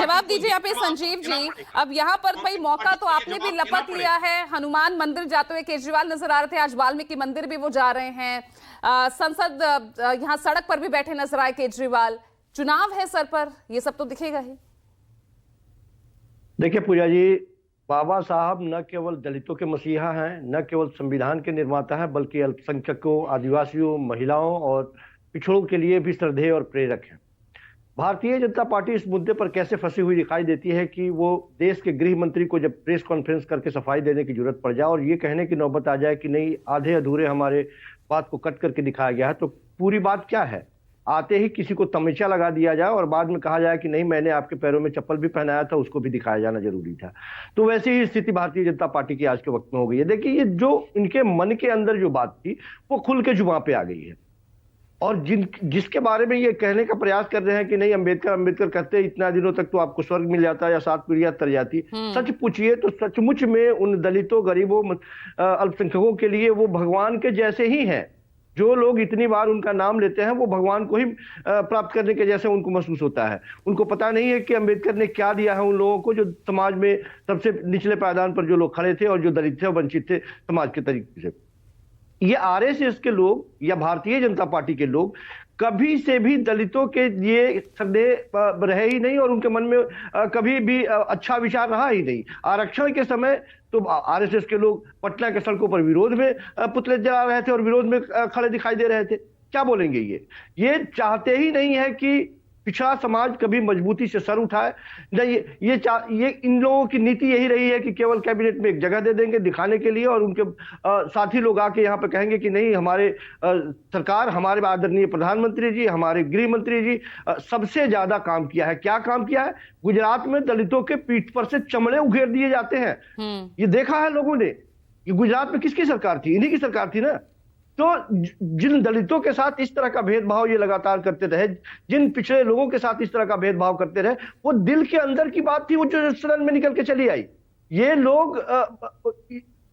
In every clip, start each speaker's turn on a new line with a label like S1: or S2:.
S1: जवाब दीजिए यहाँ पे संजीव जी। अब यहाँ पर भाई मौका तो आपने भी लपक लिया है, हनुमान मंदिर जाते हुए केजरीवाल नजर आ रहे थे, आज वाल्मीकि मंदिर भी वो जा रहे हैं, संसद यहाँ सड़क पर भी बैठे नजर आए केजरीवाल। चुनाव है सर पर, ये सब तो दिखेगा ही।
S2: देखिए पूजा जी, बाबा साहब न केवल दलितों के मसीहा हैं, न केवल संविधान के निर्माता हैं, बल्कि अल्पसंख्यकों, आदिवासियों, महिलाओं और पिछड़ों के लिए भी श्रद्धेय और प्रेरक हैं। भारतीय जनता पार्टी इस मुद्दे पर कैसे फंसी हुई दिखाई देती है कि वो देश के गृह मंत्री को जब प्रेस कॉन्फ्रेंस करके सफाई देने की जरूरत पड़ जाए और ये कहने की नौबत आ जाए कि नहीं, आधे अधूरे हमारे बात को कट करके दिखाया गया है, तो पूरी बात क्या है? आते ही किसी को तमंचा लगा दिया जाए और बाद में कहा जाए कि नहीं, मैंने आपके पैरों में चप्पल भी पहनाया था, उसको भी दिखाया जाना जरूरी था। तो वैसी ही स्थिति भारतीय जनता पार्टी की आज के वक्त में हो गई है। देखिए, ये जो इनके मन के अंदर जो बात थी वो खुल के जुबान पे आ गई है, और जिसके बारे में ये कहने का प्रयास कर रहे हैं कि नहीं, अंबेडकर अंबेडकर कहते इतना दिनों तक तो आपको स्वर्ग मिल जाता या 7 पीढ़ियां तर जाती। सच पूछिए तो सचमुच में उन दलितों, गरीबों, अल्पसंख्यकों के लिए वो भगवान के जैसे ही हैं। जो लोग इतनी बार उनका नाम लेते हैं वो भगवान को ही प्राप्त करने के जैसे उनको महसूस होता है। उनको पता नहीं है कि अंबेडकर ने क्या दिया है उन लोगों को जो समाज में सबसे निचले पायदान पर जो लोग खड़े थे और जो दलित थे और वंचित थे समाज के तरीके से। ये आरएसएस के लोग या भारतीय जनता पार्टी के लोग कभी से भी दलितों के लिए श्रद्धेय रहे ही नहीं, और उनके मन में कभी भी अच्छा विचार रहा ही नहीं। आरक्षण के समय तो आरएसएस के लोग पटना के सड़कों पर विरोध में पुतले जला रहे थे और विरोध में खड़े दिखाई दे रहे थे। क्या बोलेंगे? ये चाहते ही नहीं है कि पिछड़ा समाज कभी मजबूती से सर उठाए। ये इन लोगों की नीति यही रही है कि केवल कैबिनेट में एक जगह दे देंगे दिखाने के लिए, और उनके साथी लोग आके यहाँ पे कहेंगे कि नहीं, हमारे सरकार, हमारे आदरणीय प्रधानमंत्री जी, हमारे गृह मंत्री जी सबसे ज्यादा काम किया है। क्या काम किया है? गुजरात में दलितों के पीठ पर से चमड़े उघेड़ दिए जाते हैं। ये देखा है लोगों ने। ये गुजरात में किसकी सरकार थी? इन्हीं की सरकार थी ना। तो जिन दलितों के साथ इस तरह का भेदभाव ये लगातार करते रहे, जिन पिछड़े लोगों के साथ इस तरह का भेदभाव करते रहे, वो दिल के अंदर की बात थी, वो जो सदन में निकल के चली आई। ये लोग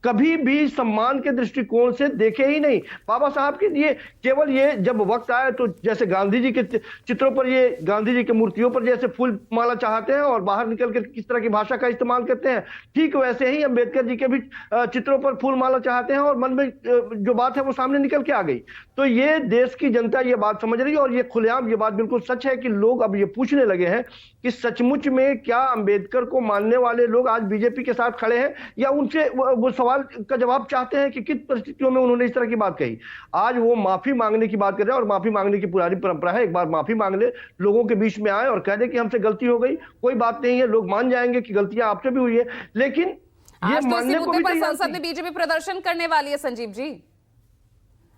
S2: कभी भी सम्मान के दृष्टिकोण से देखे ही नहीं बाबा साहब के लिए। केवल ये जब वक्त आए तो जैसे गांधी जी के चित्रों पर, ये गांधी जी के मूर्तियों पर जैसे फूल माला चाहते हैं और बाहर निकल कर किस तरह की भाषा का इस्तेमाल करते हैं, ठीक वैसे ही अंबेडकर जी के भी चित्रों पर फूल माला चाहते हैं और मन में जो बात है वो सामने निकल के आ गई। तो ये देश की जनता ये बात समझ रही है, और ये खुलेआम ये बात बिल्कुल सच है कि लोग अब ये पूछने लगे हैं कि सचमुच में क्या अंबेडकर को मानने वाले लोग आज बीजेपी के साथ खड़े हैं, या उनसे वो सवाल का जवाब चाहते हैं कि किस परिस्थितियों में उन्होंने इस तरह की बात कही। आज वो माफी मांगने की बात कर रहे हैं, और माफी मांगने की पुरानी परंपरा है। एक बार माफी मांग ले, लोगों के बीच में आए और कह दे कि हमसे गलती हो गई, कोई बात नहीं है, लोग मान जाएंगे कि गलतियां आपसे भी हुई है। लेकिन ये मानने को भी
S1: संसद में बीजेपी प्रदर्शन करने वाली है। संजीव जी,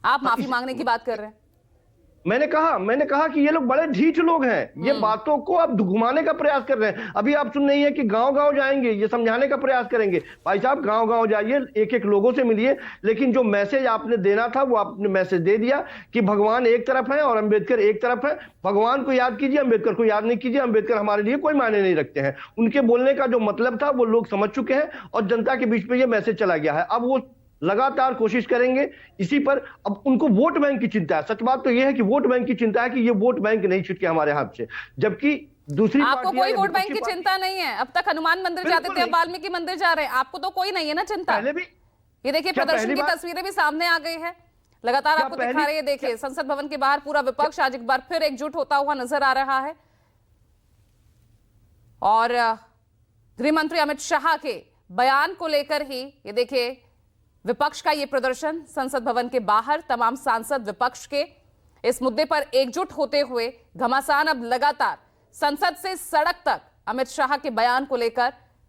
S1: आप माफी मांगने की बात कर रहे हैं।
S2: मैंने कहा कि ये लोग बड़े ढीठ लोग हैं। ये बातों को अब घुमाने का प्रयास कर रहे हैं। अभी आप सुन रही हैं कि गांव-गांव जाएंगे, ये समझाने का प्रयास करेंगे। भाई साहब, गांव-गांव जाइए, एक-एक लोगों से मिलिए, लेकिन जो मैसेज आपने देना था वो आपने मैसेज दे दिया कि भगवान एक तरफ है और अंबेडकर एक तरफ है। भगवान को याद कीजिए, अंबेडकर को याद नहीं कीजिए। अंबेडकर हमारे लिए कोई मायने नहीं रखते हैं। उनके बोलने का जो मतलब था वो लोग समझ चुके हैं, और जनता के बीच में ये मैसेज चला गया है। अब वो लगातार कोशिश करेंगे इसी पर। अब उनको वोट बैंक की चिंता है। सच बात तो यह है कि वोट बैंक की चिंता है कि ये वोट बैंक नहीं छूटे हमारे हाथ से, जबकि दूसरी
S1: आपको कोई वोट बैंक की चिंता नहीं है। अब तक हनुमान मंदिर जाते थे, अब वाल्मीकि मंदिर जा रहे हैं, आपको तो कोई नहीं है ना चिंता।
S2: पहले भी
S1: ये देखिए, प्रदर्शन की तस्वीरें भी सामने आ गई है, लगातार आपको दिखा रही है। देखिए, संसद भवन के बाहर पूरा विपक्ष आज एक बार फिर एकजुट होता हुआ नजर आ रहा है, और गृह मंत्री अमित शाह के बयान को लेकर ही ये देखिए विपक्ष का ये प्रदर्शन संसद भवन के बाहर। तमाम सांसद विपक्ष के इस मुद्दे पर एकजुट होते हुए घमासान अब लगातार संसद से सड़क तक अमित शाह के बयान को लेकर